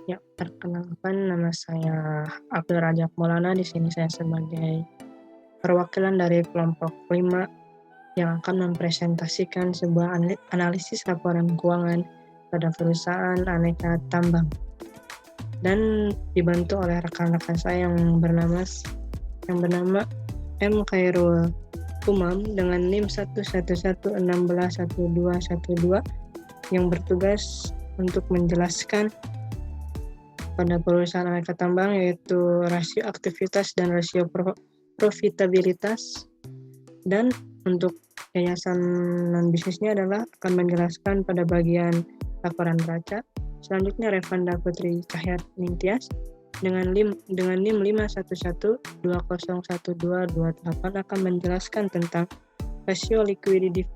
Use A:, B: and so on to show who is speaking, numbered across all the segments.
A: Ya, perkenalkan nama saya Abdul Rajak Maulana. Di sini saya sebagai perwakilan dari kelompok 5 yang akan mempresentasikan sebuah analisis laporan keuangan pada perusahaan aneka tambang dan dibantu oleh rekan-rekan saya yang bernama M. Khairul Umam dengan NIM 111161212 yang bertugas untuk menjelaskan pada perusahaan aneka tambang, yaitu rasio aktivitas dan rasio profitabilitas. Dan untuk yayasan non-bisnisnya adalah akan menjelaskan pada bagian laporan neraca. Selanjutnya Revanda Putri Cahyat Ningtyas dengan NIM 511201228 akan menjelaskan tentang rasio likuiditas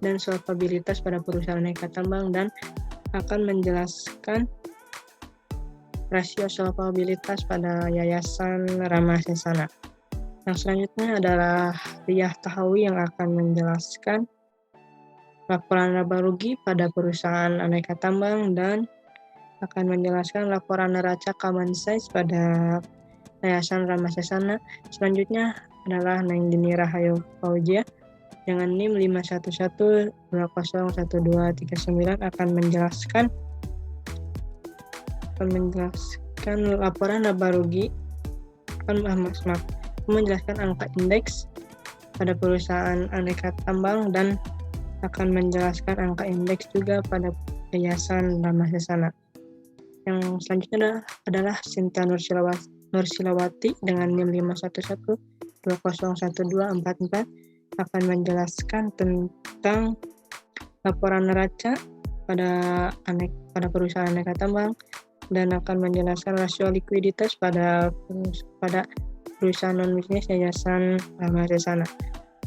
A: dan solvabilitas pada perusahaan aneka tambang dan akan menjelaskan rasio solvabilitas pada Yayasan Ramah Sesana. Yang selanjutnya adalah Riyah Tahawi yang akan menjelaskan laporan laba rugi pada perusahaan aneka tambang dan akan menjelaskan laporan neraca common size pada Yayasan Ramah Sesana. Selanjutnya adalah Neng Dini Rahayu Fauzia dengan NIM 511201239 akan menjelaskan laporan laba rugi, menjelaskan angka indeks pada perusahaan aneka tambang dan akan menjelaskan angka indeks juga pada Yayasan Ramah Sesana. Yang selanjutnya adalah Sinta Nursilawati dengan NIM 511201244 akan menjelaskan tentang laporan neraca pada perusahaan aneka tambang dan akan menjelaskan rasio likuiditas pada perusahaan non-bisnis Yayasan Ramah Sesana.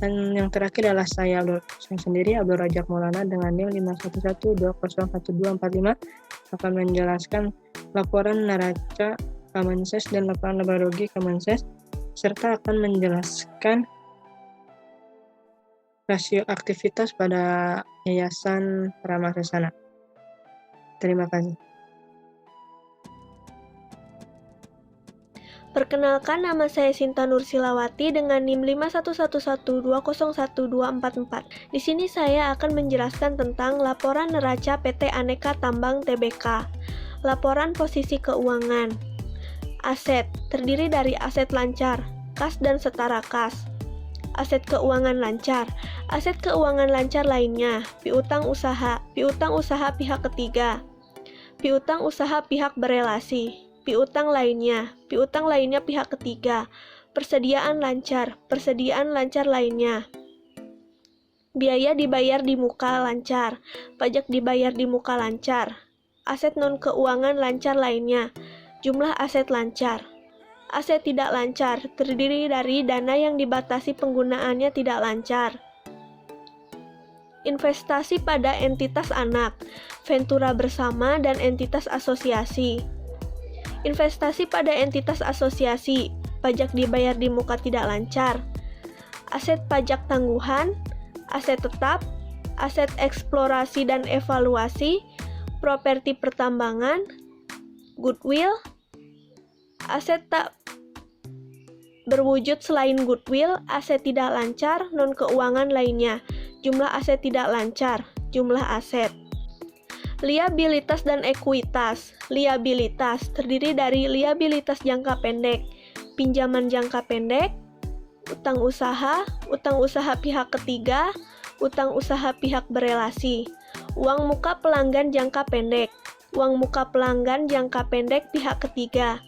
A: Dan yang terakhir adalah saya sendiri, Abdul Rajak Maulana dengan NIM 511201245 akan menjelaskan laporan neraca common size dan laporan laba rugi common size, serta akan menjelaskan rasio aktivitas pada Yayasan Ramah Sesana. Terima kasih.
B: Perkenalkan, nama saya Sinta Nursilawati dengan NIM 511201244. Di sini saya akan menjelaskan tentang laporan neraca PT Aneka Tambang Tbk. Laporan posisi keuangan. Aset terdiri dari aset lancar, kas dan setara kas. Aset keuangan lancar. Aset keuangan lancar lainnya, piutang usaha pihak ketiga, piutang usaha pihak berelasi, piutang lainnya pihak ketiga, persediaan lancar lainnya, biaya dibayar di muka lancar, pajak dibayar di muka lancar, aset non keuangan lancar lainnya, jumlah aset lancar. Aset tidak lancar terdiri dari dana yang dibatasi penggunaannya tidak lancar. Investasi pada entitas anak, ventura bersama dan entitas asosiasi. Investasi pada entitas asosiasi, pajak dibayar di muka tidak lancar. Aset pajak tangguhan, aset tetap, aset eksplorasi dan evaluasi, properti pertambangan, goodwill, aset tak berwujud selain goodwill, aset tidak lancar, non keuangan lainnya, jumlah aset tidak lancar, jumlah aset. Liabilitas dan ekuitas. Liabilitas terdiri dari liabilitas jangka pendek, pinjaman jangka pendek, utang usaha pihak ketiga, utang usaha pihak berelasi, uang muka pelanggan jangka pendek, uang muka pelanggan jangka pendek pihak ketiga,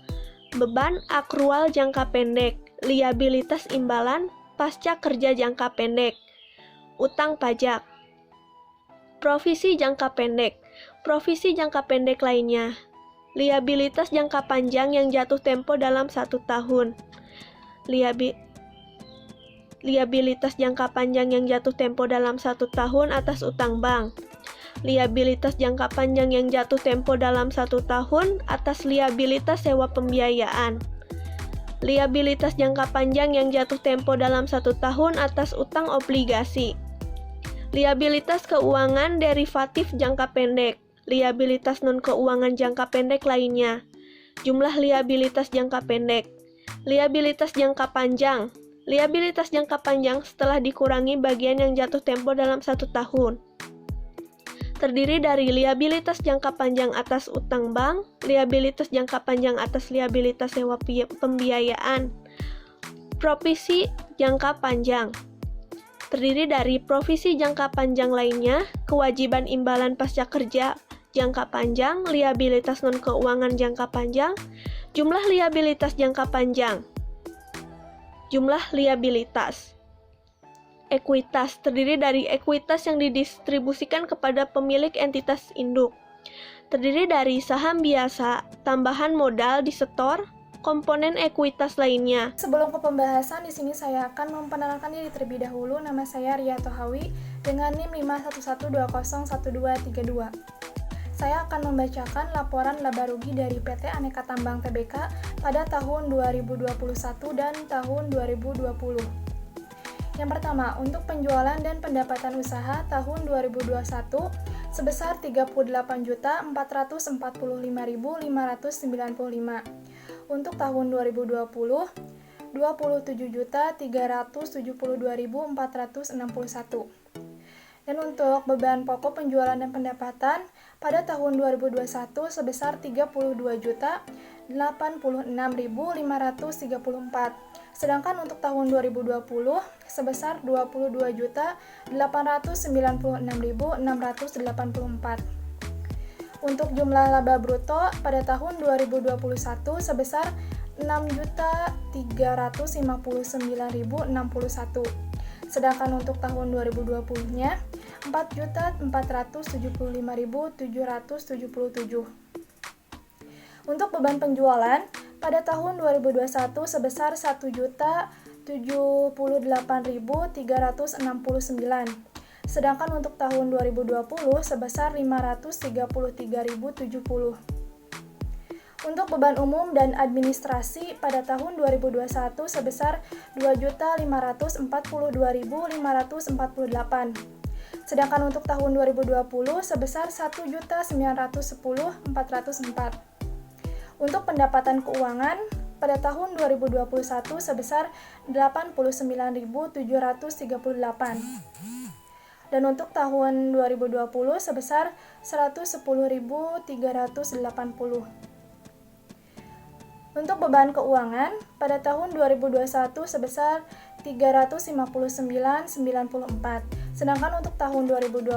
B: beban akrual jangka pendek, liabilitas imbalan pasca kerja jangka pendek, utang pajak. Provisi jangka pendek lainnya, liabilitas jangka panjang yang jatuh tempo dalam 1 tahun, liabilitas jangka panjang yang jatuh tempo dalam 1 tahun atas utang bank, liabilitas jangka panjang yang jatuh tempo dalam 1 tahun atas liabilitas sewa pembiayaan, liabilitas jangka panjang yang jatuh tempo dalam 1 tahun atas utang obligasi, liabilitas keuangan derivatif jangka pendek, liabilitas non-keuangan jangka pendek lainnya. Jumlah liabilitas jangka pendek. Liabilitas jangka panjang. Liabilitas jangka panjang setelah dikurangi bagian yang jatuh tempo dalam 1 tahun. Terdiri dari liabilitas jangka panjang atas utang bank, liabilitas jangka panjang atas liabilitas sewa pembiayaan, provisi jangka panjang. Terdiri dari provisi jangka panjang lainnya, kewajiban imbalan pasca kerja jangka panjang, liabilitas non-keuangan jangka panjang, jumlah liabilitas jangka panjang. Jumlah liabilitas. Ekuitas terdiri dari ekuitas yang didistribusikan kepada pemilik entitas induk. Terdiri dari saham biasa, tambahan modal disetor, komponen ekuitas lainnya.
C: Sebelum ke pembahasan, di sini saya akan memperkenalkan diri terlebih dahulu. Nama saya Ria Tohawi dengan NIM 511201232. Saya akan membacakan laporan laba rugi dari PT Aneka Tambang Tbk pada tahun 2021 dan tahun 2020. Yang pertama, untuk penjualan dan pendapatan usaha tahun 2021 sebesar 38.445.595. Untuk tahun 2020, 27.372.461. Dan untuk beban pokok penjualan dan pendapatan pada tahun 2021 sebesar 32.086.534. Sedangkan untuk tahun 2020 sebesar 22.896.684. Untuk jumlah laba bruto pada tahun 2021 sebesar 6.359.061. Sedangkan untuk tahun 2020-nya 4.475.777. Untuk beban penjualan pada tahun 2021 sebesar 1.078.369. Sedangkan untuk tahun 2020 sebesar 533.070. Untuk beban umum dan administrasi pada tahun 2021 sebesar 2.542.548. Sedangkan untuk tahun 2020 sebesar 1.910.404. Untuk pendapatan keuangan pada tahun 2021 sebesar 89.738. Dan untuk tahun 2020 sebesar 110.380. Untuk beban keuangan pada tahun 2021 sebesar 359.94. Sedangkan untuk tahun 2020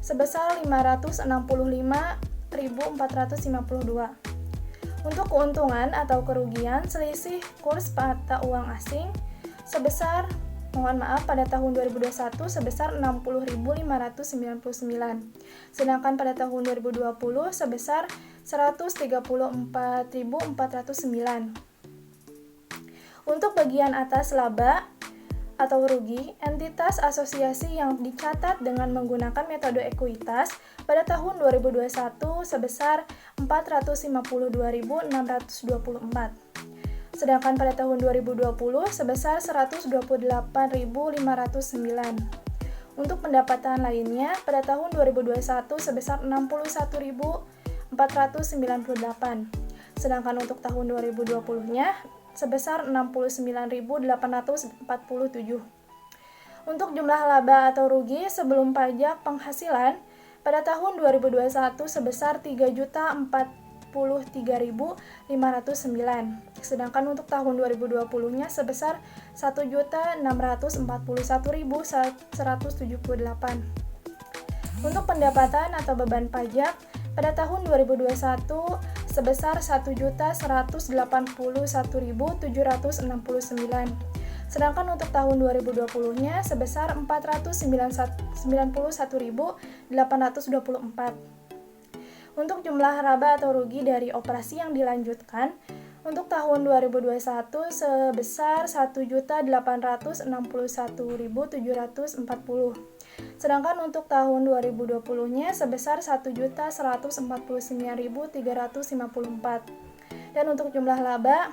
C: sebesar 565.452. Untuk keuntungan atau kerugian selisih kurs mata uang asing sebesar pada tahun 2021 sebesar 60.599. Sedangkan pada tahun 2020 sebesar 134.409. Untuk bagian atas laba atau rugi, entitas asosiasi yang dicatat dengan menggunakan metode ekuitas pada tahun 2021 sebesar 452.624. Sedangkan pada tahun 2020 sebesar 128.509. Untuk pendapatan lainnya pada tahun 2021 sebesar 61.498. Sedangkan untuk tahun 2020-nya sebesar 69.847. Untuk jumlah laba atau rugi sebelum pajak penghasilan pada tahun 2021 sebesar 3.043.509. Sedangkan untuk tahun 2020-nya sebesar 1.641.178. Untuk pendapatan atau beban pajak pada tahun 2021 sebesar 1.181.769. Sedangkan untuk tahun 2020-nya sebesar 491.824. Untuk jumlah laba atau rugi dari operasi yang dilanjutkan untuk tahun 2021 sebesar 1.861.740. Sedangkan untuk tahun 2020-nya sebesar 1.149.354. Dan untuk jumlah laba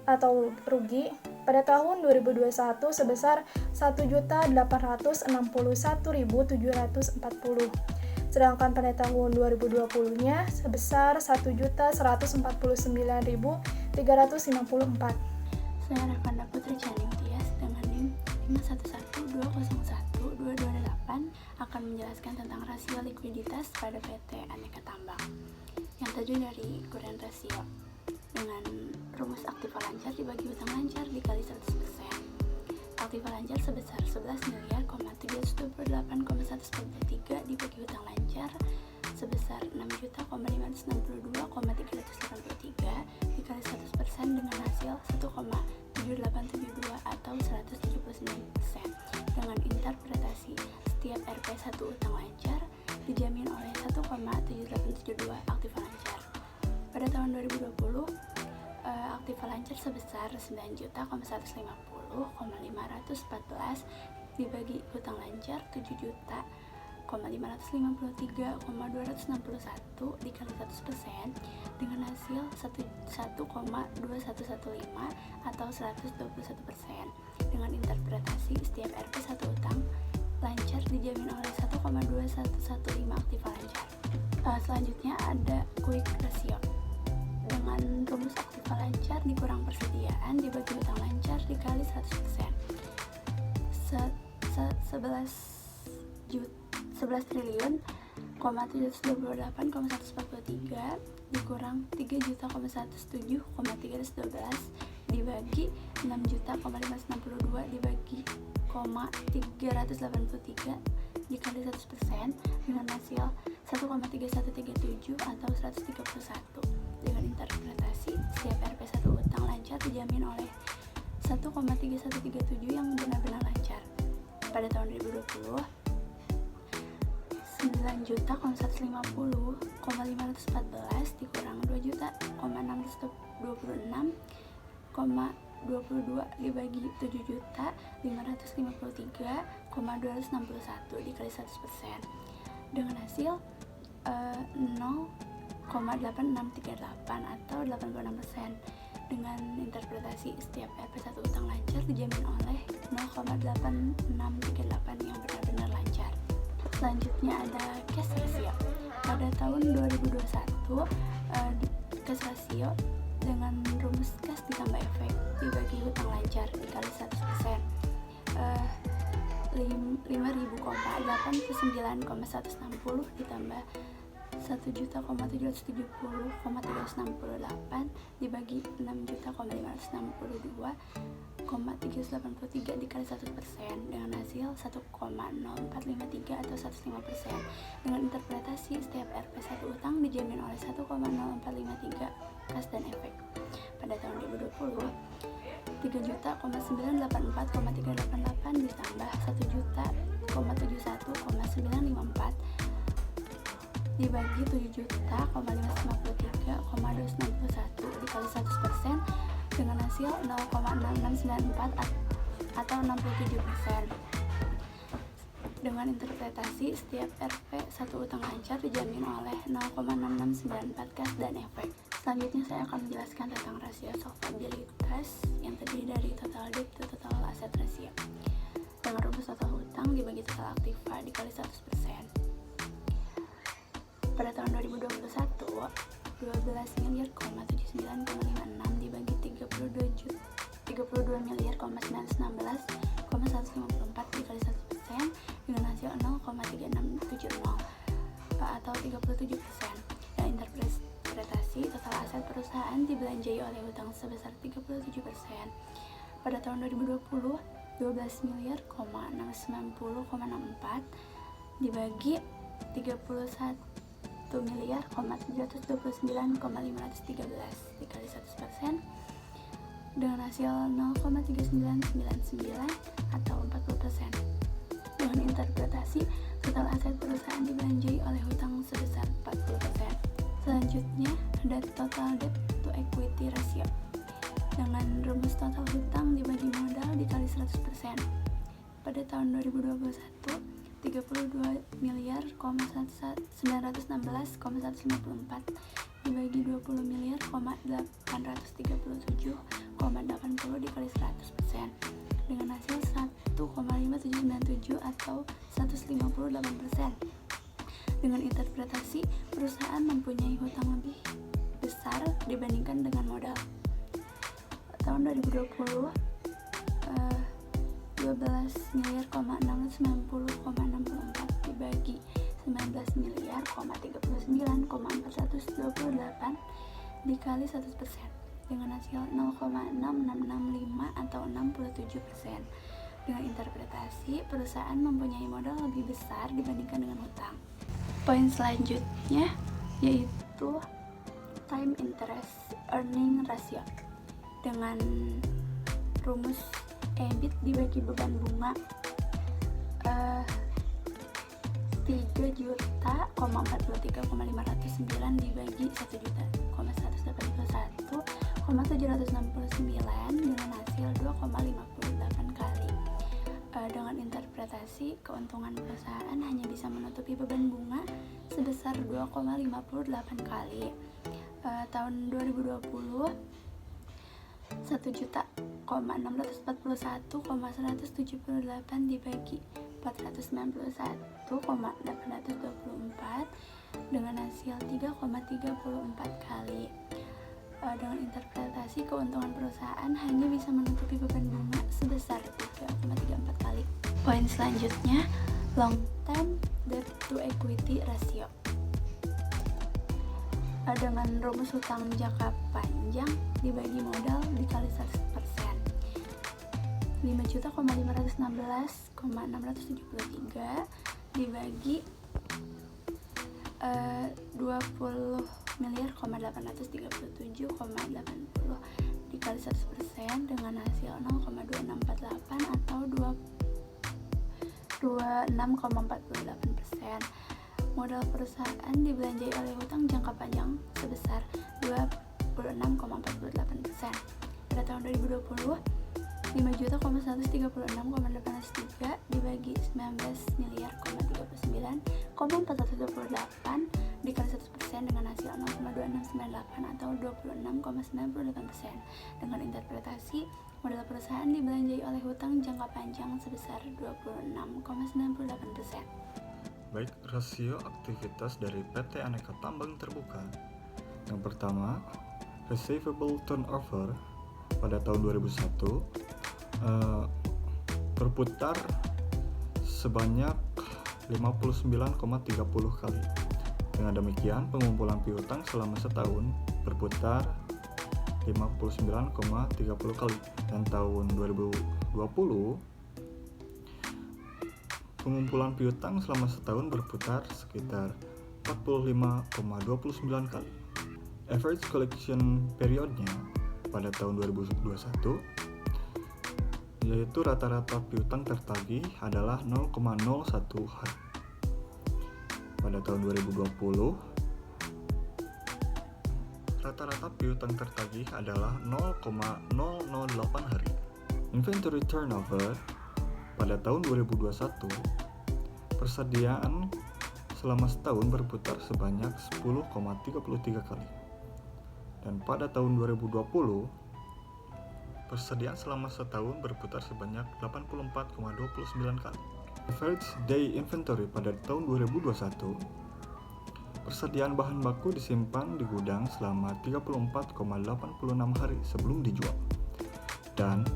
C: atau rugi pada tahun 2021 sebesar 1.861.740. sedangkan pada tahun 2020-nya sebesar 1.149.354.
D: Saya Revanda Putri Channing Tias dengan NIM 511201228 akan menjelaskan tentang rasio likuiditas pada PT Aneka Tambang yang terdiri dari Current Ratio dengan rumus aktiva lancar dibagi utang lancar dikali 100%. Aktiva lancar sebesar 11.728,143 dibagi utang lancar sebesar 6.562,383 dikali 100% dengan hasil 1,7872 atau 179%. Dengan interpretasi setiap RP1 utang lancar dijamin oleh 1,7872 aktiva lancar. Pada tahun 2020, aktiva lancar sebesar 9.150,514 dibagi utang lancar 7.553,261 dikali 100% dengan hasil 1,2115 atau 121%. Dengan interpretasi setiap RP1 utang lancar dijamin oleh 1,2115 aktiva lancar. Selanjutnya ada quick ratio dengan rumus aktiva lancar dikurang persediaan dibagi utang lancar dikali 100%. 11 triliun, 728,143 dikurang 3.117,312 dibagi 6.562 dibagi 383 dikali 100% dengan hasil 1,3137 atau 131. Dengan interpretasi setiap RP1 utang lancar dijamin oleh 1,3137 yang benar-benar lancar. Pada tahun 2020, 9.150,514 dikurang 2.626,22 dibagi 7.553,261 dikali 100% dengan hasil 0,8638 atau 86%. Dengan interpretasi setiap RP1 utang lancar dijamin oleh 0,8638 yang benar-benar lancar. Selanjutnya ada cash ratio. Pada tahun 2021, cash ratio dengan rumus cash ditambah efek dibagi utang lancar dikali 100%. 5.089,160 ditambah 1.770,368 dibagi 6.562,383 dikali 100% dengan hasil 1,0453 atau 105%. Dengan interpretasi setiap RP1 utang dijamin oleh 1,0453 kas dan efek. Pada tahun 2020, 3.984,388 ditambah 1.071,954 dibagi 7.553,261 dikali 100% dengan hasil 0,6694 atau 67%. Dengan interpretasi setiap RP1 utang lancar dijamin oleh 0,6694 kas dan efek. Selanjutnya saya akan menjelaskan tentang rasio solvabilitas yang terdiri dari total debt to total asset ratio dengan rumus total hutang dibagi total aktiva dikali 100%. Pada tahun 2021, 12.079,56 dibagi 32.916,154 dikali 100% dengan hasil 0,3670 atau 37%. Dan interpretasi total aset perusahaan dibelanjai oleh hutang sebesar 37%. Pada tahun 2020, 12.690,64 dibagi 31.729,513 dikali 100% dengan hasil 0,3999 atau 40%. Dengan interpretasi total aset perusahaan dibelanjai oleh hutang sebesar 40%. Selanjutnya ada total debt to equity ratio dengan rumus total hutang dibagi modal dikali 100%. Pada tahun 2021, 32.916,154 dibagi 20.837,80 dikali 100% dengan hasil 1,5797 atau 158%. Dengan interpretasi, perusahaan mempunyai hutang lebih besar dibandingkan dengan modal. Tahun 2020, 12.690,64 dibagi 19.039,428 dikali 100% dengan hasil 0,6665 atau 67%. Dengan interpretasi, perusahaan mempunyai modal lebih besar dibandingkan dengan hutang. Poin selanjutnya yaitu time interest earning ratio dengan rumus EBIT dibagi beban bunga 3.043,509 dibagi 1.181,769 dengan hasil 2,58 kali. Dengan interpretasi, keuntungan perusahaan hanya bisa menutupi beban bunga sebesar 2,58 kali. Tahun 2020, 1.641,178 dibagi 491,824 dengan hasil 3,34 kali. Dengan interpretasi, keuntungan perusahaan hanya bisa menutupi beban bunga sebesar 3,34 kali. Poin selanjutnya, long term debt to equity ratio. Dengan rumus hutang jangka panjang dibagi modal dikali 100%. 5.516,673 dibagi 20.837,80 dikali 100% dengan hasil 0,2648 atau 26,48%. Modal perusahaan dibelanjai oleh hutang jangka panjang sebesar 26,48%. Pada tahun 2020, 5.136,803 dibagi 19.039,428 dikali 100% dengan hasil 0,2698 atau 26,98%. Dengan interpretasi, modal perusahaan dibelanjai oleh hutang jangka panjang sebesar 26,98%.
E: Baik, rasio aktivitas dari PT Aneka Tambang Terbuka. Yang pertama, receivable turnover pada tahun 2001 berputar sebanyak 59,30 kali. Dengan demikian, pengumpulan piutang selama setahun berputar 59,30 kali. Dan tahun 2020, pengumpulan piutang selama setahun berputar sekitar 45,29 kali. Average collection periodnya pada tahun 2021 yaitu rata-rata piutang tertagih adalah 0,01 hari. Pada tahun 2020, rata-rata piutang tertagih adalah 0,008 hari. Inventory turnover pada tahun 2021, persediaan selama setahun berputar sebanyak 10,33 kali. Dan pada tahun 2020, persediaan selama setahun berputar sebanyak 84,29 kali. Average day inventory pada tahun 2021, persediaan bahan baku disimpan di gudang selama 34,86 hari sebelum dijual. Dan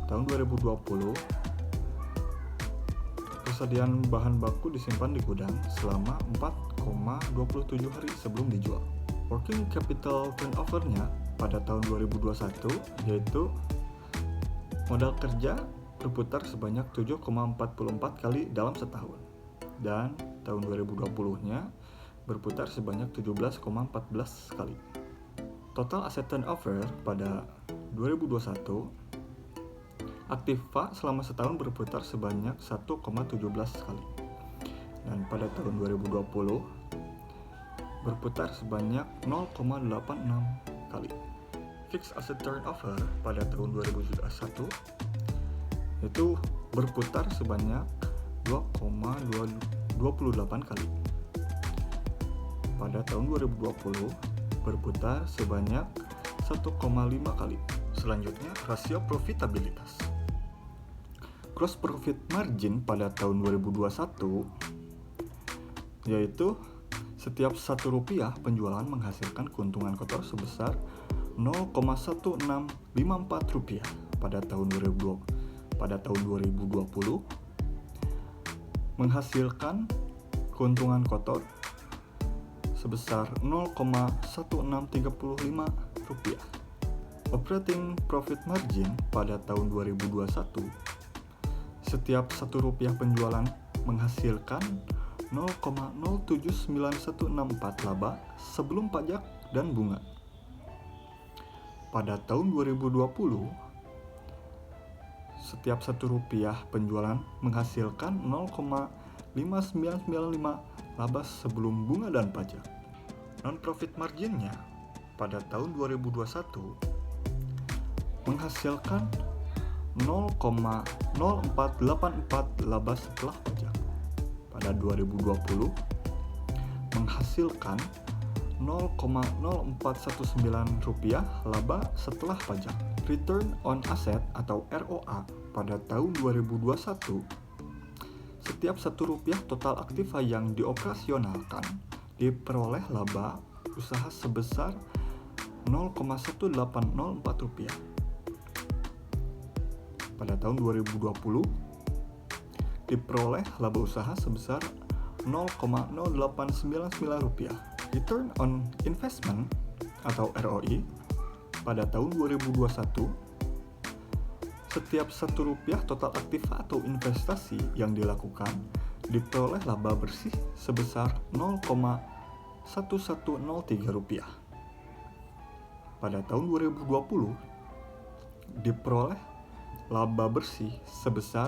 E: tahun 2020, persediaan bahan baku disimpan di gudang selama 4,27 hari sebelum dijual. Working capital turnover-nya pada tahun 2021 yaitu modal kerja berputar sebanyak 7,44 kali dalam setahun, dan tahun 2020-nya berputar sebanyak 17,14 kali. Total asset turnover pada 2021, aktiva selama setahun berputar sebanyak 1,17 kali, dan pada tahun 2020 berputar sebanyak 0,86 kali. Fixed asset turnover pada tahun 2021 itu berputar sebanyak 2,28 kali. Pada tahun 2020 berputar sebanyak 1,5 kali. Selanjutnya, rasio profitabilitas. Gross profit margin pada tahun 2021 yaitu Setiap Rp1 penjualan menghasilkan keuntungan kotor sebesar Rp0,1654 pada tahun 2020 menghasilkan keuntungan kotor sebesar Rp0,1635. Operating profit margin pada tahun 2021, setiap Rp1 penjualan menghasilkan 0,079164 laba sebelum pajak dan bunga. Pada tahun 2020, setiap Rp1 penjualan menghasilkan 0,5995 laba sebelum bunga dan pajak. Non-profit marginnya pada tahun 2021 menghasilkan 0,0484 laba setelah pajak. Pada 2020 menghasilkan Rp0,0419 laba setelah pajak. Return on asset atau ROA pada tahun 2021, setiap Rp1 total aktiva yang dioperasionalkan diperoleh laba usaha sebesar Rp0,1804. Pada tahun 2020 diperoleh laba usaha sebesar Rp0,0899. Return on investment atau ROI pada tahun 2021, setiap Rp1 total aktiva atau investasi yang dilakukan diperoleh laba bersih sebesar Rp0,1103. Pada tahun 2020 diperoleh laba bersih sebesar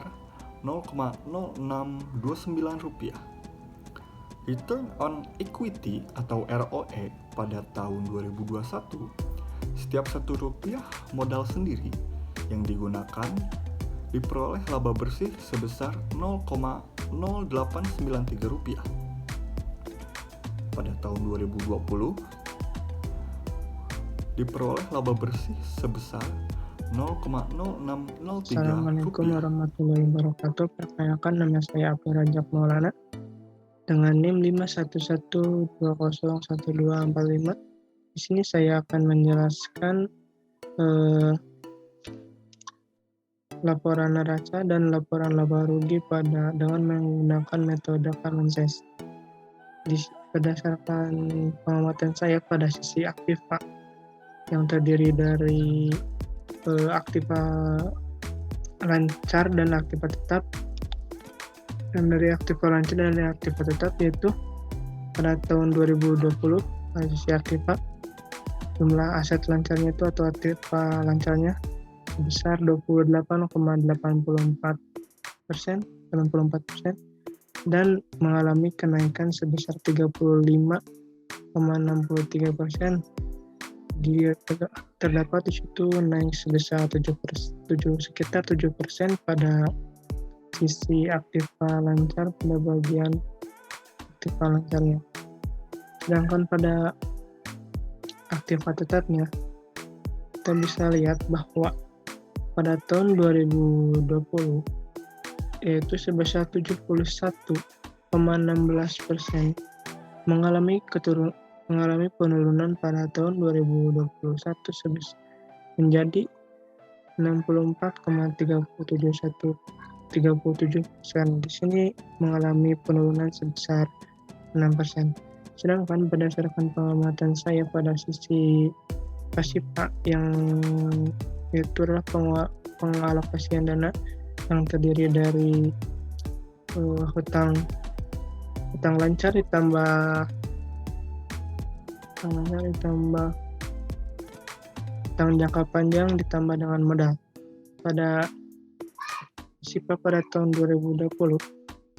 E: Rp0,0629. Return on equity atau ROE pada tahun 2021, setiap Rp1 modal sendiri yang digunakan diperoleh laba bersih sebesar Rp0,0893. Pada tahun 2020 diperoleh laba bersih sebesar Rp0,0603.
A: Assalamualaikum warahmatullahi wabarakatuh. Perkenalkan, nama saya Abdul Rajab Maulana dengan NIM 511201245. Di sini saya akan menjelaskan laporan neraca dan laporan laba rugi dengan menggunakan metode common sense. Berdasarkan pengamatan saya pada sisi aktiva yang terdiri dari aktiva lancar dan aktiva tetap. Dan dari aktiva lancar dan dari aktiva tetap, yaitu pada tahun 2020 pada sisi aktiva jumlah aset lancarnya itu atau aktiva lancarnya sebesar 28,84% dan mengalami kenaikan sebesar 35,63%. Terdapat di situ naik sebesar sekitar 7% pada sisi aktiva lancar pada bagian aktiva lancarnya. Sedangkan pada aktiva tetapnya, kita bisa lihat bahwa pada tahun 2020 yaitu sebesar 71,16% mengalami penurunan pada tahun 2021 menjadi 64,37%. Di sini mengalami penurunan sebesar 6%. Sedangkan berdasarkan pengamatan saya pada sisi pasifa yang itu adalah pengalokasian dana yang terdiri dari hutang lancar ditambah hutang jangka panjang ditambah dengan modal. Pada pasifa pada tahun 2020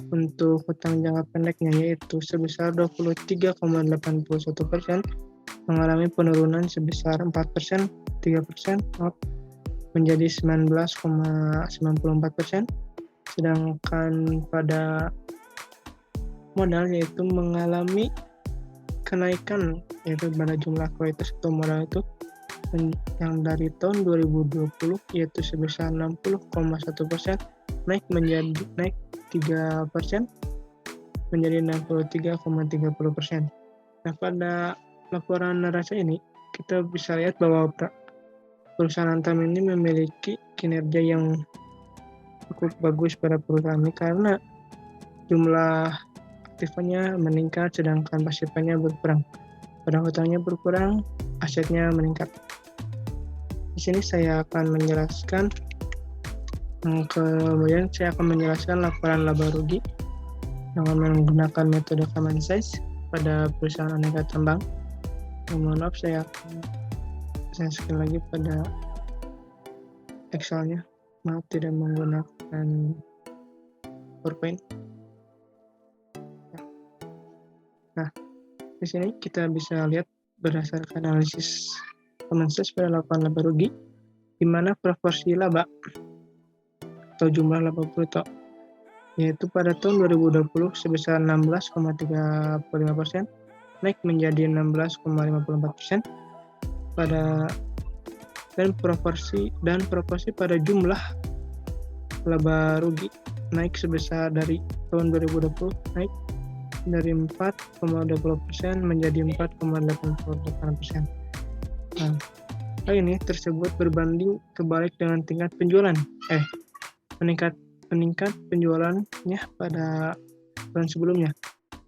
A: untuk hutang jangka pendeknya yaitu sebesar 23,81% mengalami penurunan sebesar 4%, 3% menjadi 19,94%. Sedangkan pada modal yaitu mengalami kenaikan yaitu pada jumlah kualitas atau modal itu yang dari tahun 2020 yaitu sebesar 60,1% naik 3% menjadi 63,30%. Nah, pada laporan neraca ini, kita bisa lihat bahwa perusahaan Antam ini memiliki kinerja yang cukup bagus pada perusahaan ini karena jumlah aktifnya meningkat sedangkan pasifnya berkurang. Pada hutangnya berkurang, asetnya meningkat. Di sini saya akan menjelaskan kemudian saya akan menjelaskan laporan laba rugi dengan menggunakan metode common size pada perusahaan aneka tambang. Mohon maaf, saya sekali lagi pada Excel-nya. Maaf tidak menggunakan PowerPoint. Nah, di sini kita bisa lihat berdasarkan analisis common size pada laporan laba rugi, di mana proporsi laba atau jumlah laba bruto yaitu pada tahun 2020 sebesar 16,35%, naik menjadi 16,54% dan proporsi pada jumlah laba rugi naik sebesar dari tahun 2020 naik dari 4,20% menjadi 4,88%. Nah, hal ini tersebut berbanding kebalik dengan tingkat meningkat penjualannya pada tahun sebelumnya.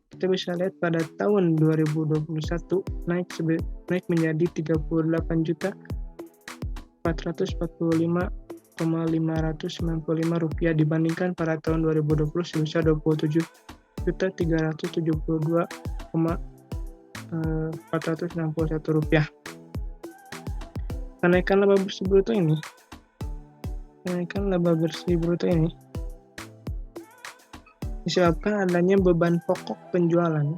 A: Kita bisa lihat pada tahun 2021 naik menjadi 38.445.595 rupiah dibandingkan pada tahun 2020 sebesar 27.372.461 rupiah. Kenaikan laba bersih bruto ini disebabkan adanya beban pokok penjualan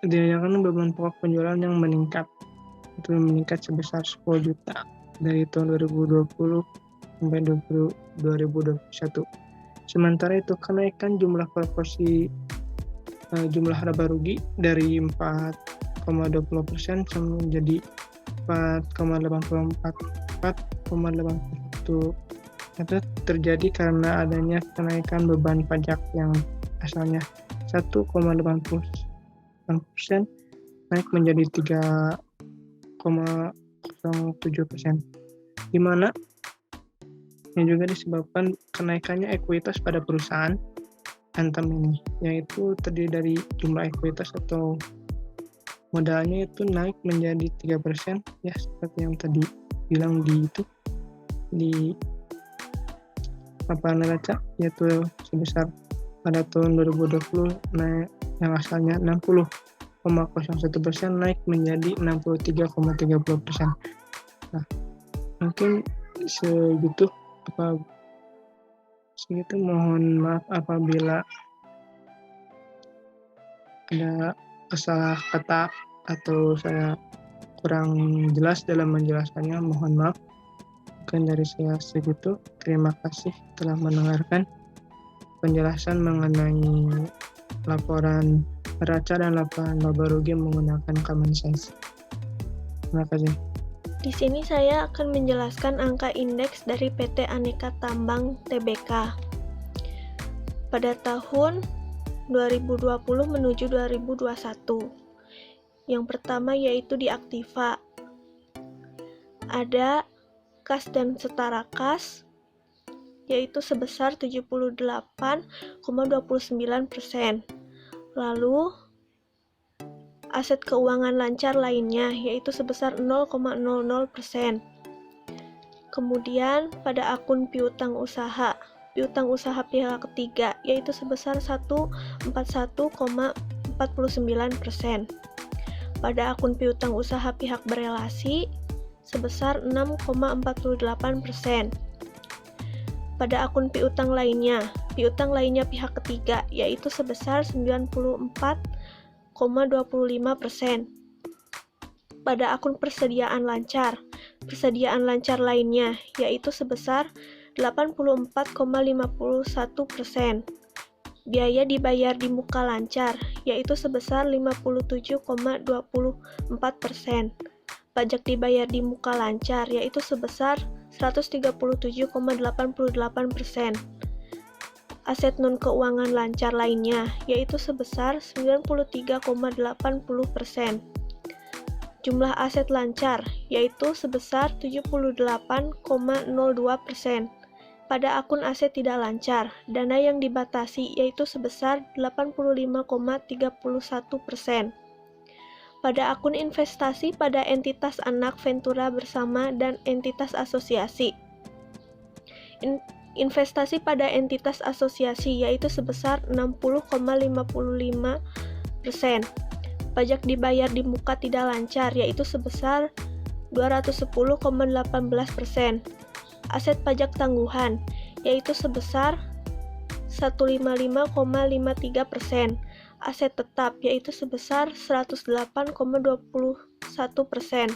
A: dikarenakan beban pokok penjualan yang meningkat sebesar 10 juta dari tahun 2020 sampai 2021. Sementara itu kenaikan jumlah laba rugi dari 4,20% menjadi 4,81% itu terjadi karena adanya kenaikan beban pajak yang asalnya 1,80% naik menjadi 3,07%, di mana yang juga disebabkan kenaikannya ekuitas pada perusahaan Antam ini, yaitu terdiri dari jumlah ekuitas atau modalnya itu naik menjadi 3%, ya seperti yang tadi bilang di laporan neraca, yaitu sebesar pada tahun 2020 naik yang asalnya 60,01% naik menjadi 63,30%. Nah, mungkin segitu mohon maaf apabila ada salah kata atau saya kurang jelas dalam menjelaskannya, mohon maaf. Mungkin dari saya segitu. Terima kasih telah mendengarkan penjelasan mengenai laporan neraca dan laporan laba rugi menggunakan common size. Terima kasih.
B: Di sini saya akan menjelaskan angka indeks dari PT Aneka Tambang Tbk pada tahun 2020 menuju 2021. Yang pertama yaitu di aktiva. Ada kas dan setara kas yaitu sebesar 78,29%. Lalu aset keuangan lancar lainnya yaitu sebesar 0,00%. Kemudian pada akun piutang usaha pihak ketiga yaitu sebesar 141,49%. Pada akun piutang usaha pihak berelasi sebesar 6,48%. Pada akun piutang lainnya pihak ketiga yaitu sebesar 94,25%. Pada akun persediaan lancar lainnya yaitu sebesar 84,51%. Biaya dibayar di muka lancar yaitu sebesar 57,24%. Pajak dibayar di muka lancar yaitu sebesar 137,88%. Aset non-keuangan lancar lainnya, yaitu sebesar 93,80%. Jumlah aset lancar, yaitu sebesar 78,02%. Pada akun aset tidak lancar, dana yang dibatasi yaitu sebesar 85,31%. Pada akun investasi pada entitas anak Ventura bersama dan entitas asosiasi. Investasi pada entitas asosiasi yaitu sebesar 60,55%. Pajak dibayar di muka tidak lancar yaitu sebesar 210,18%. Aset pajak tangguhan yaitu sebesar 155,53%. Aset tetap yaitu sebesar 108,21%.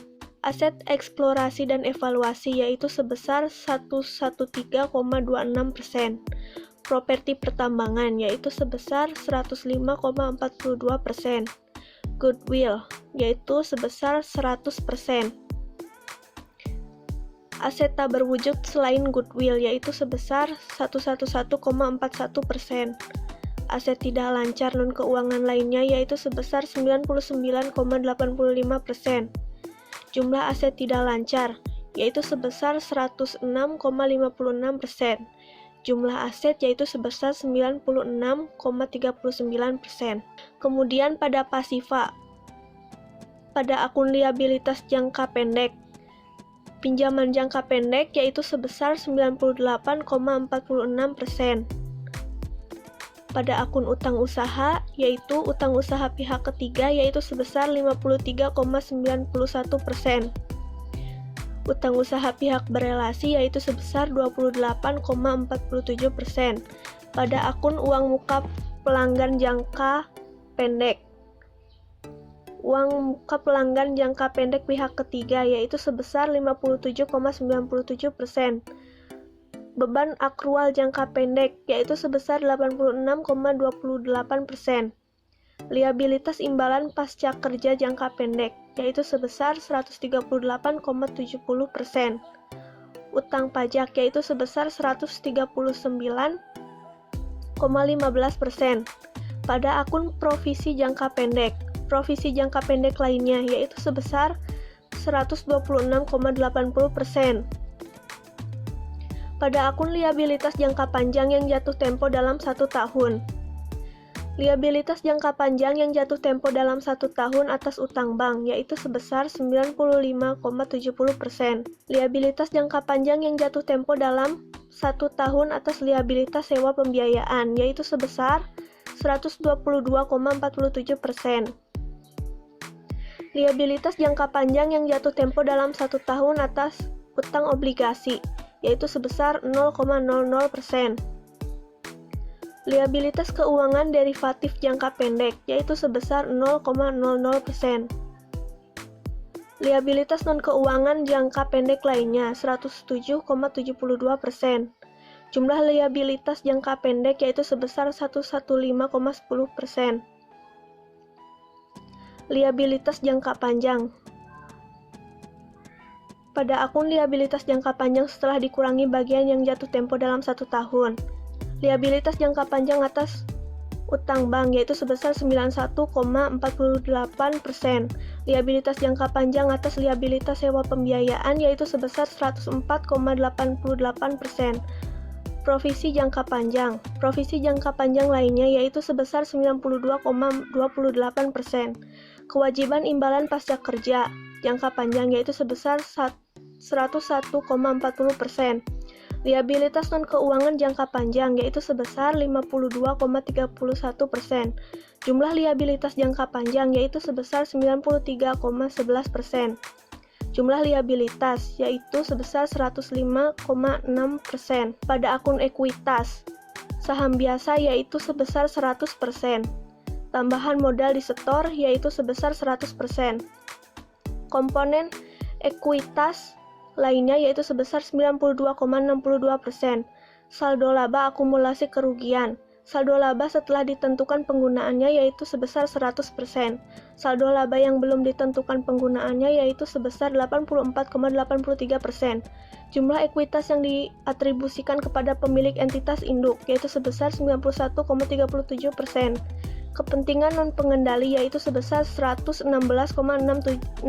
B: Aset eksplorasi dan evaluasi yaitu sebesar 113,26%. Properti pertambangan yaitu sebesar 105,42%. Goodwill yaitu sebesar 100%. Aset tak berwujud selain goodwill yaitu sebesar 111,41%. Aset tidak lancar non-keuangan lainnya yaitu sebesar 99,85%. Jumlah aset tidak lancar yaitu sebesar 106,56%. Jumlah aset yaitu sebesar 96,39%. Kemudian pada pasifa, pada akun liabilitas jangka pendek, pinjaman jangka pendek yaitu sebesar 98,46%. Pada akun utang usaha, yaitu utang usaha pihak ketiga yaitu sebesar 53,91%. Utang usaha pihak berelasi yaitu sebesar 28,47%. Pada akun uang muka pelanggan jangka pendek, uang muka pelanggan jangka pendek pihak ketiga yaitu sebesar 57,97%. Beban akrual jangka pendek yaitu sebesar 86,28%. Liabilitas imbalan pasca kerja jangka pendek yaitu sebesar 138,70%. Utang pajak yaitu sebesar 139,15%. Pada akun provisi jangka pendek, provisi jangka pendek lainnya yaitu sebesar 126,80%. Pada akun liabilitas jangka panjang yang jatuh tempo dalam 1 tahun. Liabilitas jangka panjang yang jatuh tempo dalam 1 tahun atas utang bank yaitu sebesar 95,70%. Liabilitas jangka panjang yang jatuh tempo dalam 1 tahun atas liabilitas sewa pembiayaan yaitu sebesar 122,47%. Liabilitas jangka panjang yang jatuh tempo dalam 1 tahun atas utang obligasi yaitu sebesar 0,00%. Liabilitas keuangan derivatif jangka pendek yaitu sebesar 0,00%. Liabilitas non-keuangan jangka pendek lainnya 107,72%. Jumlah liabilitas jangka pendek yaitu sebesar 115,10%. Liabilitas jangka panjang. Pada akun liabilitas jangka panjang setelah dikurangi bagian yang jatuh tempo dalam 1 tahun. Liabilitas jangka panjang atas utang bank yaitu sebesar 91,48%. Liabilitas jangka panjang atas liabilitas sewa pembiayaan yaitu sebesar 104,88%. Provisi jangka panjang. Provisi jangka panjang lainnya yaitu sebesar 92,28%. Kewajiban imbalan pasca kerja jangka panjang yaitu sebesar 101,40%. Liabilitas non-keuangan jangka panjang yaitu sebesar 52,31%. Jumlah liabilitas jangka panjang yaitu sebesar 93,11%. Jumlah liabilitas yaitu sebesar 105,6%. Pada akun ekuitas, saham biasa yaitu sebesar 100%. Tambahan modal di setor yaitu sebesar 100%. Komponen ekuitas lainnya yaitu sebesar 92,62%. Saldo laba akumulasi kerugian Saldo laba setelah ditentukan penggunaannya yaitu sebesar 100%. Saldo laba yang belum ditentukan penggunaannya yaitu sebesar 84,83%. Jumlah ekuitas yang diatribusikan kepada pemilik entitas induk yaitu sebesar 91,37%. Kepentingan non-pengendali yaitu sebesar 116,67%.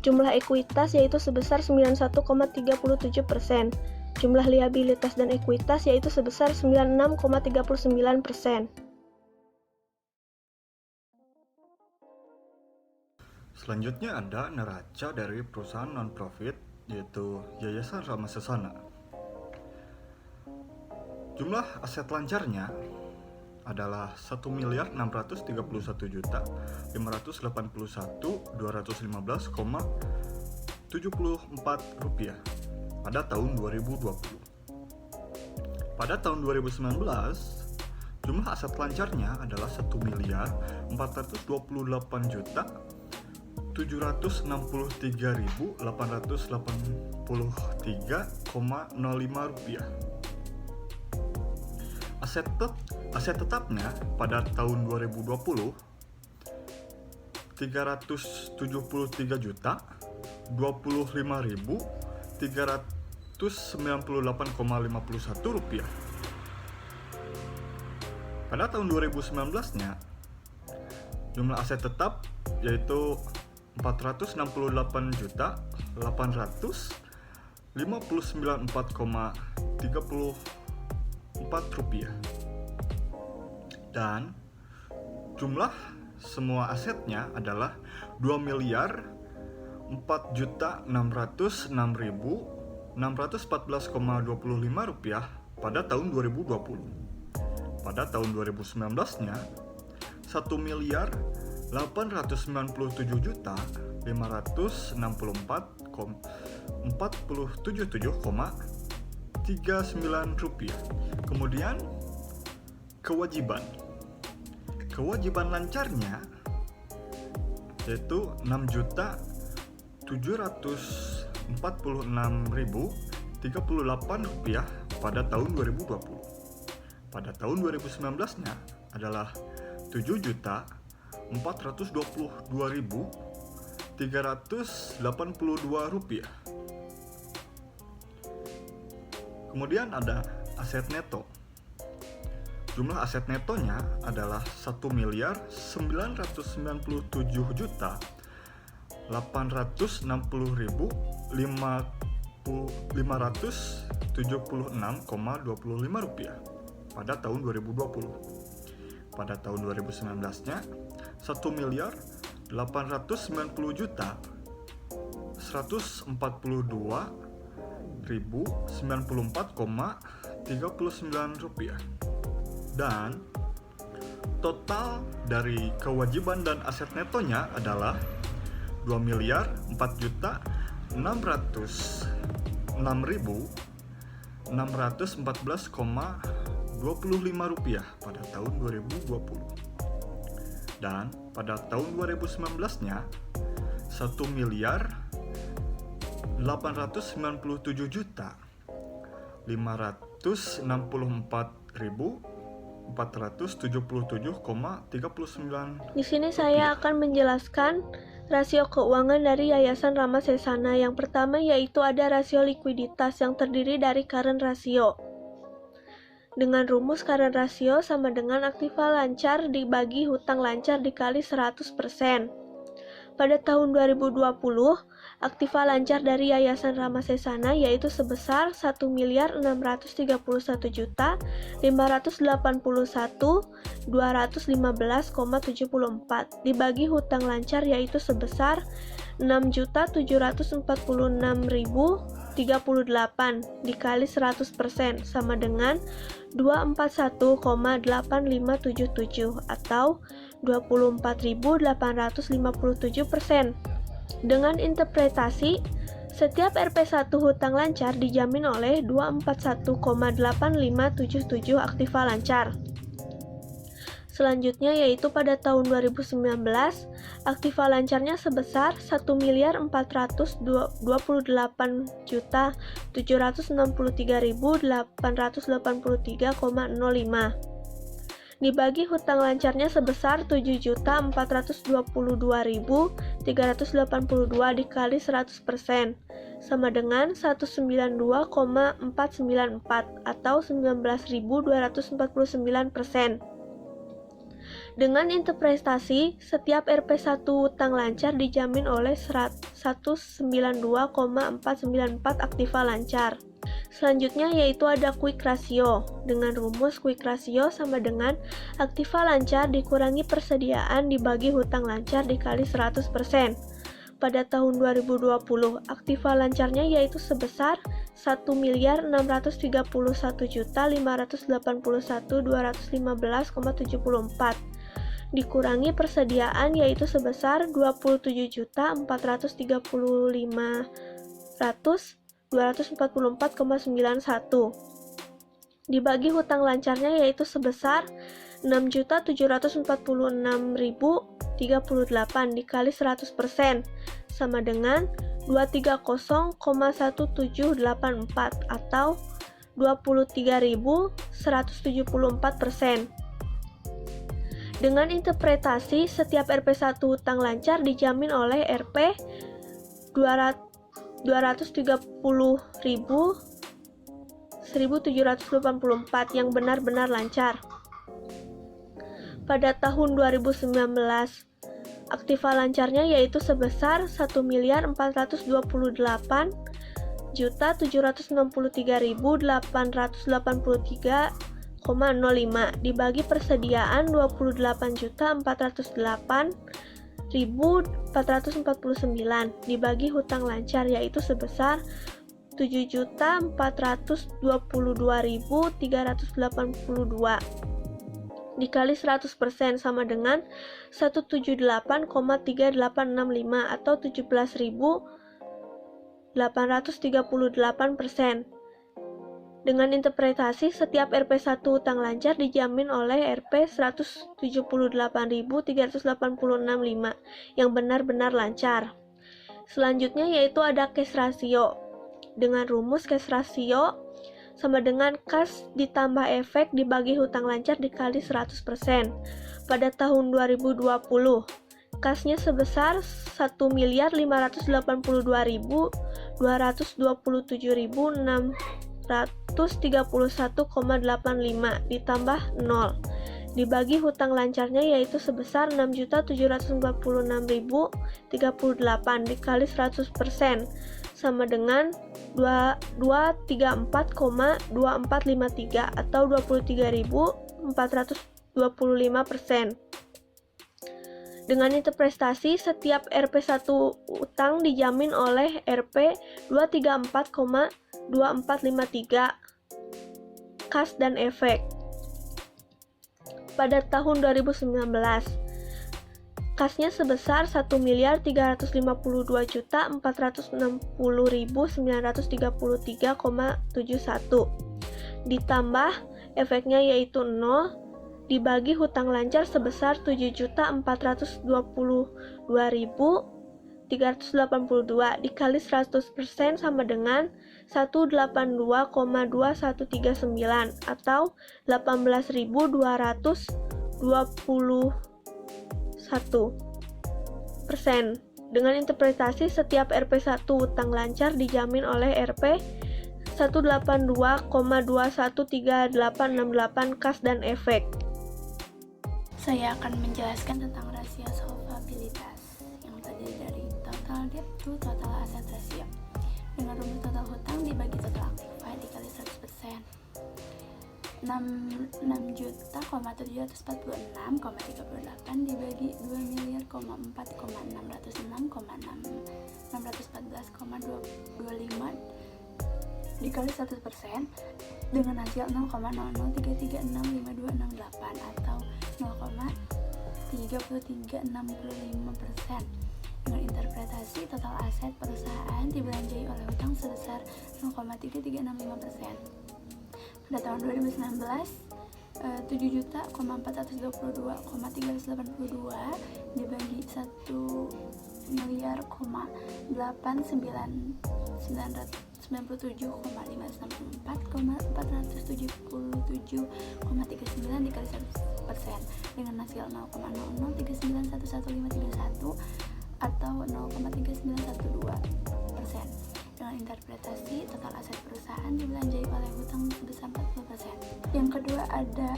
B: Jumlah ekuitas yaitu sebesar 91,37%. Jumlah liabilitas dan ekuitas yaitu sebesar 96,39%.
E: Selanjutnya ada neraca dari perusahaan non-profit, yaitu Yayasan Rama Sesana. Jumlah aset lancarnya adalah 1.531.581.215,74 rupiah pada tahun 2020. Pada tahun 2019, jumlah aset lancarnya adalah 1.428.763.883,05 rupiah. Aset tetapnya pada tahun 2020 373.25.398,51 rupiah. Pada tahun 2019-nya, jumlah aset tetap yaitu 468.859.4,34 rupiah. Dan jumlah semua asetnya adalah 2.406.614,25 rupiah pada tahun 2020. Pada tahun 2019-nya 1.894.594,47,39 rupiah. Kemudian kewajiban lancarnya yaitu 6.746.038 rupiah pada tahun 2020. Pada tahun 2019-nya adalah 7.422.382 rupiah. Kemudian ada aset neto. Jumlah aset netonya adalah 1.999.576,25 rupiah pada tahun 2020. Pada tahun 2019-nya 1.890.142.094,39 rupiah. Dan total dari kewajiban dan aset netonya adalah 2.406.614,25 rupiah pada tahun 2020. Dan pada tahun 2019-nya 1.897.477,39.
B: Di sini saya akan menjelaskan rasio keuangan dari Yayasan Rama Sesana. Yang pertama yaitu ada rasio likuiditas yang terdiri dari current ratio. Dengan rumus current ratio sama dengan aktiva lancar dibagi hutang lancar dikali 100%. Pada tahun 2020, aktiva lancar dari Yayasan Rama Sesana yaitu sebesar 1.681.581.215,74 dibagi hutang lancar yaitu sebesar 6.746.038 dikali 100% sama dengan 241,8577 atau 24.857%. Dengan interpretasi, setiap Rp1 hutang lancar dijamin oleh 241,8577 aktiva lancar. Selanjutnya yaitu pada tahun 2019, aktiva lancarnya sebesar 1.428.763.883,05. Dibagi hutang lancarnya sebesar 7.422.382 dikali 100%, sama dengan 192,494 atau 19.249%. Dengan interpretasi, setiap RP1 utang lancar dijamin oleh 192,494 aktiva lancar. Selanjutnya yaitu ada quick ratio. Dengan rumus quick ratio sama dengan aktiva lancar dikurangi persediaan dibagi hutang lancar dikali 100%. Pada tahun 2020, aktiva lancarnya yaitu sebesar 1.631.581.215,74 dikurangi persediaan yaitu sebesar 27.435.244,91 dibagi hutang lancarnya yaitu sebesar 6.746.038 dikali 100% sama dengan 230,1784 atau 23.174%. Dengan interpretasi, setiap RP1 hutang lancar dijamin oleh RP 230.1784 yang benar-benar lancar. Pada tahun 2019, aktiva lancarnya yaitu sebesar 1.463.883,05 dibagi persediaan 28.408.449 dibagi hutang lancar yaitu sebesar 7.422.382 dikali 100% sama dengan 178,3865 atau 17.838%. Dengan interpretasi, setiap RP1 utang lancar dijamin oleh RP 178.386,5 yang benar-benar lancar. Selanjutnya yaitu ada cash ratio. Dengan rumus cash ratio sama dengan kas ditambah efek dibagi hutang lancar dikali 100%. Pada tahun 2020, kasnya sebesar 1.527.227.631,85 ditambah 0 dibagi hutang lancarnya yaitu sebesar 6.746.038 dikali 100% sama dengan 234,2453 atau 23.425%. Dengan interpretasi, setiap RP1 utang dijamin oleh RP 234,2453 kas dan efek. Pada tahun 2019, kasnya sebesar 1.350.460.933,71 ditambah efeknya yaitu 0 dibagi hutang lancar sebesar 7.422.382 dikali 100% sama dengan 182,2139 atau 18.221%. Dengan interpretasi, setiap RP1 utang lancar dijamin oleh RP 182,213868 kas dan efek.
D: Saya akan menjelaskan tentang rasio solvabilitas yang terdiri dari total debt to total asset ratio dengan rumus total hutang dibagi total aktiva dikali 100%. 6.746,38 dibagi 2.406,606,614,25 dikali 100% dengan hasil 0,0033652268 atau 0,3365%. Dengan interpretasi, total aset perusahaan dibelanjai oleh hutang sebesar 0,3365%. Pada tahun 2019, 7.422.382 dibagi 1.997.564,477,39 dikali 100% dengan hasil 0,003911531 atau 0,3912%. Dengan interpretasi, total aset perusahaan dibelanjai oleh hutang sebesar 40%. Yang kedua ada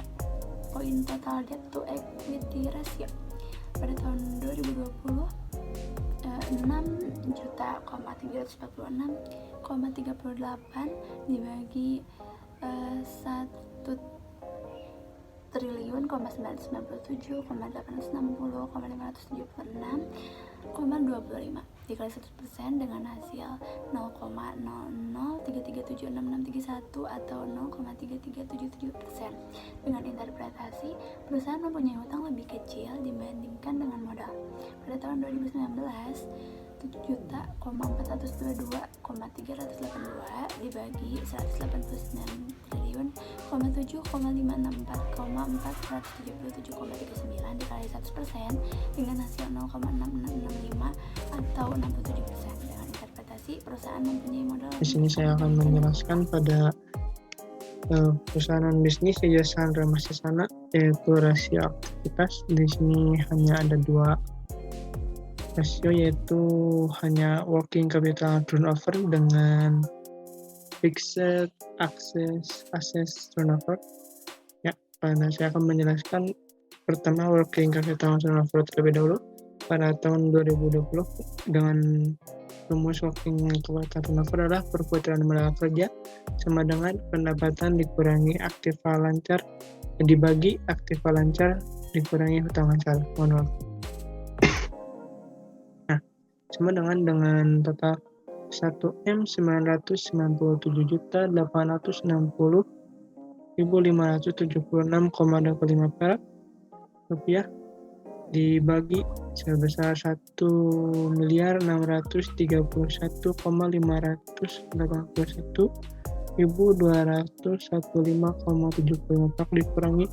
D: poin total debt to equity ratio. Pada tahun 2020, 6.346,38 dibagi 1.997,860,576,25 dikali 100% dengan hasil 0,0033766631 atau 0,3377%. Dengan interpretasi, perusahaan mempunyai hutang lebih kecil dibandingkan dengan modal. Pada tahun 2019, 7.422,382 dibagi 189 dikali 100% dengan hasil 0,6665 atau 67%. Dengan interpretasi, perusahaan mempunyai modal.
A: Di sini saya akan menjelaskan pada perusahaan bisnis Yayasan Ramah Sesana, yaitu rasio aktivitas. Di sini hanya ada dua rasio, yaitu hanya working capital turnover dengan fixed assets turnover. Ya, saya akan menjelaskan pertama working capital turnover terlebih dahulu. Pada tahun 2020 dengan rumus working capital turnover adalah perputaran modal kerja sama dengan pendapatan dikurangi aktiva lancar dibagi aktiva lancar dikurangi hutang lancar. Mohon maaf. Nah, sama dengan total 1.990.860.576,25 perak rupiah dibagi sebesar 1.991.281,515 perak dikurangi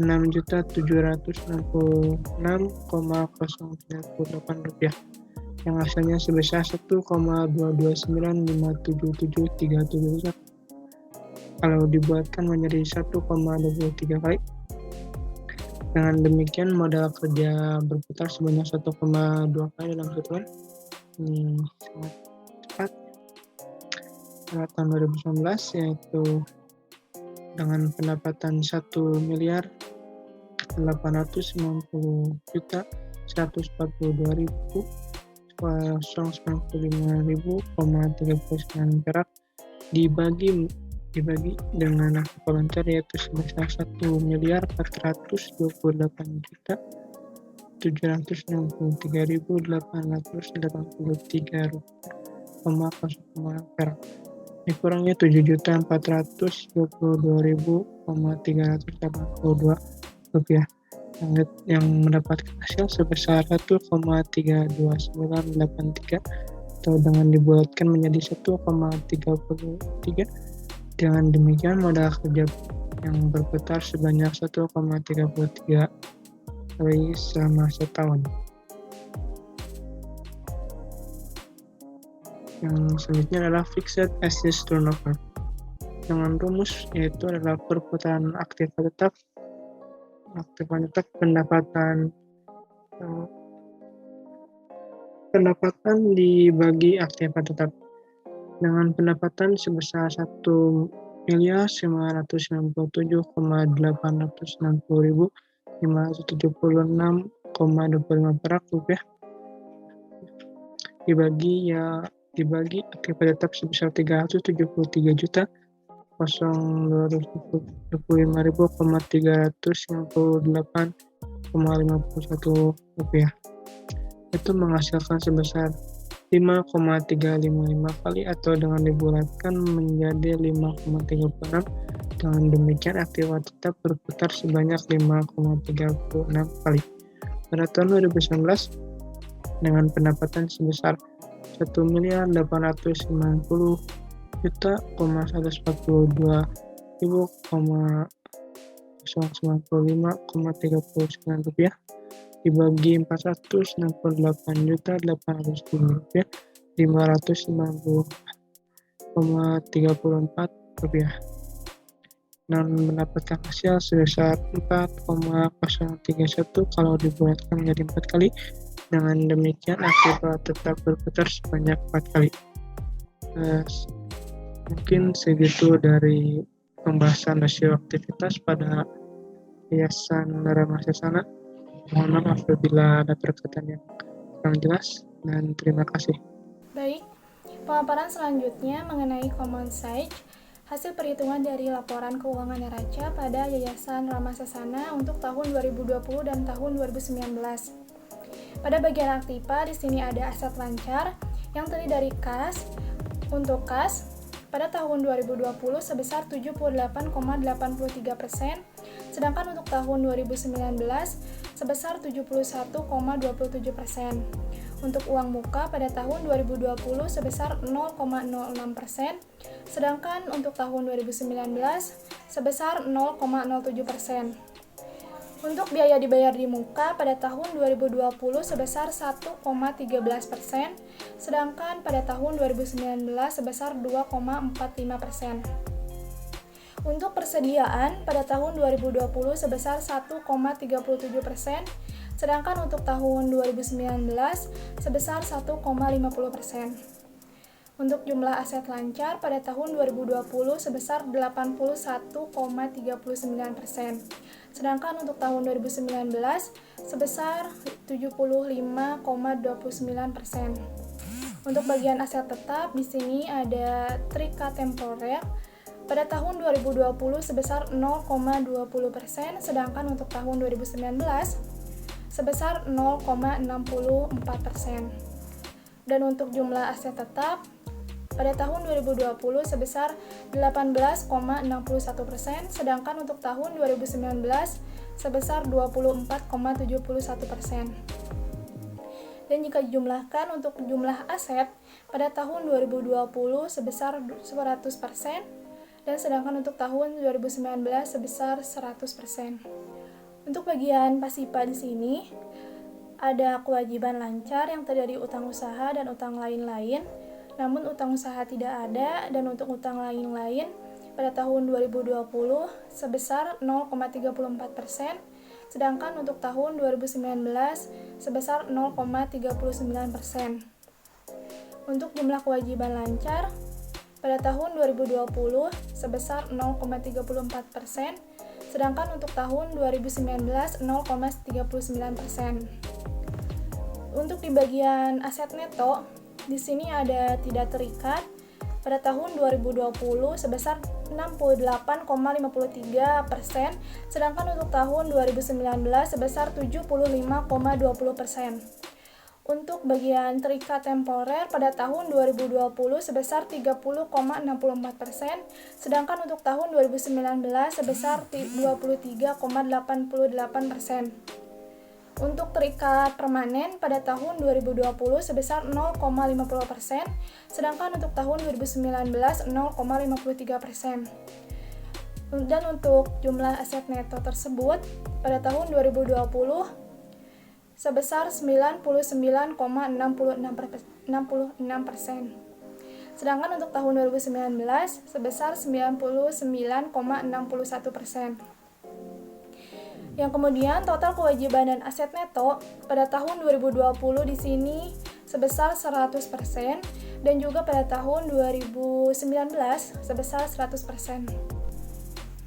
A: 6.766,098 rupiah yang hasilnya sebesar 1,2295773 perak. Kalau dibuatkan menjadi 1,23 kali. Dengan demikian modal kerja berputar sebanyak 1,2 kali dalam satu bulan. Ini sangat cepat. Pada tahun 2019 yaitu dengan pendapatan 1.890.142.095,39 perak dibagi dengan aktiva lancar yaitu sebesar 1.473.883,0 perak dikurangnya 7.422.382 rupiah yang mendapatkan hasil sebesar 1,32983 atau dengan dibulatkan menjadi 1,33. Dengan demikian modal kerja yang berputar sebanyak 1,33 kali selama setahun. Yang selanjutnya adalah fixed assets turnover dengan rumus yaitu adalah perputaran aktiva tetap pendapatan dibagi aktiva tetap. Dengan pendapatan sebesar 1.990.860.576,25 perak rupiah dibagi aktiva tetap sebesar 375.358,51 rupiah. Itu menghasilkan sebesar 5,355 kali atau dengan dibulatkan menjadi 5,36. Dengan demikian aktiva tetap berputar sebanyak 5,36 kali. Pada tahun 2019 dengan pendapatan sebesar 1.890.142.000,0 rupiah dibagi 468.594.594 rupiah dan mendapatkan hasil sebesar 4,031 kalau dibulatkan menjadi 4 kali. Dengan demikian aktiva tetap berputar sebanyak 4 kali. Mungkin segitu dari pembahasan rasio aktivitas pada Yayasan Ramah Sesana. Mohon maaf apabila ada perkataan yang kurang jelas, dan terima kasih.
C: Baik, pemaparan selanjutnya mengenai common size, hasil perhitungan dari laporan keuangan neraca pada Yayasan Ramah Sesana untuk tahun 2020 dan tahun 2019. Pada bagian aktiva, di sini ada aset lancar yang terdiri dari kas. Untuk kas, pada tahun 2020 sebesar 78,83%, sedangkan untuk tahun 2019 sebesar 71,27%. Untuk uang muka pada tahun 2020 sebesar 0,06%, sedangkan untuk tahun 2019 sebesar 0,07%. Untuk biaya dibayar di muka pada tahun 2020 sebesar 1,13%, sedangkan pada tahun 2019 sebesar 2,45%. Untuk persediaan pada tahun 2020 sebesar 1,37%, sedangkan untuk tahun 2019 sebesar 1,50%. Untuk jumlah aset lancar pada tahun 2020 sebesar 81,39%, sedangkan untuk tahun 2019 sebesar 75,29%. Untuk bagian aset tetap, di sini ada trika temporer pada tahun 2020 sebesar 0,20%, sedangkan untuk tahun 2019 sebesar 0,64%. Dan untuk jumlah aset tetap pada tahun 2020 sebesar 18,61%, sedangkan untuk tahun 2019 sebesar 24,71%. Dan jika dijumlahkan untuk jumlah aset pada tahun 2020 sebesar 100%, dan sedangkan untuk tahun 2019 sebesar 100%. Untuk bagian pasipa di sini ada kewajiban lancar yang terdiri dari utang usaha dan utang lain-lain. Namun utang usaha tidak ada, dan untuk utang lain-lain pada tahun 2020 sebesar 0,34%, sedangkan untuk tahun 2019 sebesar 0,39%. Untuk jumlah kewajiban lancar pada tahun 2020 sebesar 0,34%, sedangkan untuk tahun 2019 0,39%. Untuk di bagian aset neto, di sini ada tidak terikat pada tahun 2020 sebesar 68,53%, sedangkan untuk tahun 2019 sebesar 75,20%. Untuk bagian terikat temporer pada tahun 2020 sebesar 30,64%, sedangkan untuk tahun 2019 sebesar 23,88%. Untuk terikat permanen pada tahun 2020 sebesar 0,50%, sedangkan untuk tahun 2019 0,53%. Dan untuk jumlah aset neto tersebut pada tahun 2020 sebesar 99,66%. Sedangkan untuk tahun 2019 sebesar 99,61%. Yang kemudian total kewajiban dan aset neto pada tahun 2020 di sini sebesar 100%, dan juga pada tahun 2019 sebesar 100%.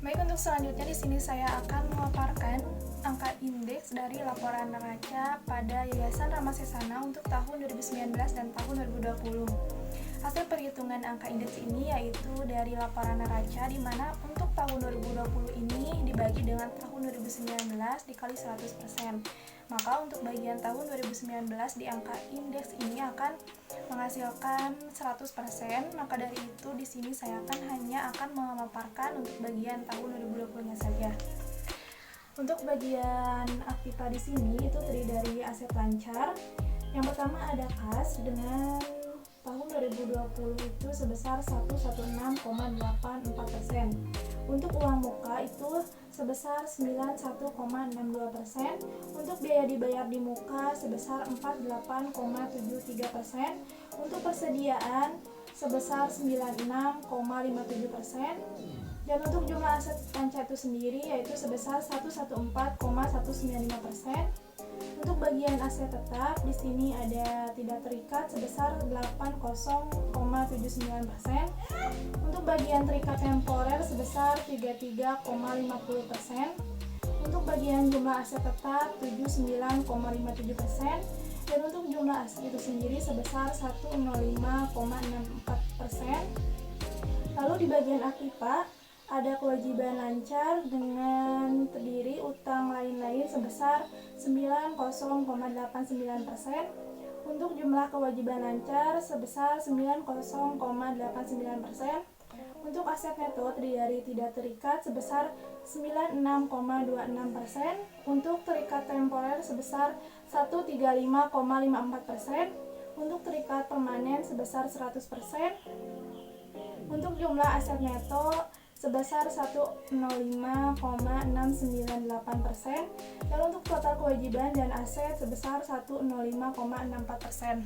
C: Baik, untuk selanjutnya di sini saya akan memaparkan angka indeks dari laporan neraca pada Yayasan Ramah Sesana untuk tahun 2019 dan tahun 2020. Hasil perhitungan angka indeks ini yaitu dari laporan neraca, di mana untuk tahun 2020 ini dibagi dengan tahun 2019 dikali 100%. Maka untuk bagian tahun 2019 di angka indeks ini akan menghasilkan 100%. Maka dari itu di sini saya hanya akan memaparkan untuk bagian tahun 2020-nya saja. Untuk bagian aktiva di sini itu terdiri dari aset lancar. Yang pertama ada kas dengan tahun 2020 itu sebesar 116,84%. Untuk uang muka itu sebesar 91,62%, untuk biaya dibayar di muka sebesar 48,73%, untuk persediaan sebesar 96,57%, dan untuk jumlah aset panca itu sendiri yaitu sebesar 114,195%. Untuk bagian aset tetap di sini ada tidak terikat sebesar 80,79%. Untuk bagian terikat temporer sebesar 33,50%. Untuk bagian jumlah aset tetap 79,57%, dan untuk jumlah aset itu sendiri sebesar 105,64%. Lalu di bagian akibat ada kewajiban lancar dengan terdiri utang lain-lain sebesar 90,89%. Untuk jumlah kewajiban lancar sebesar 90,89%. Untuk aset neto terdiri dari tidak terikat sebesar 96,26%. Untuk terikat temporer sebesar 135,54%. Untuk terikat permanen sebesar 100%. Untuk jumlah aset neto sebesar 105,698%, dan untuk total kewajiban dan aset sebesar 105,64%.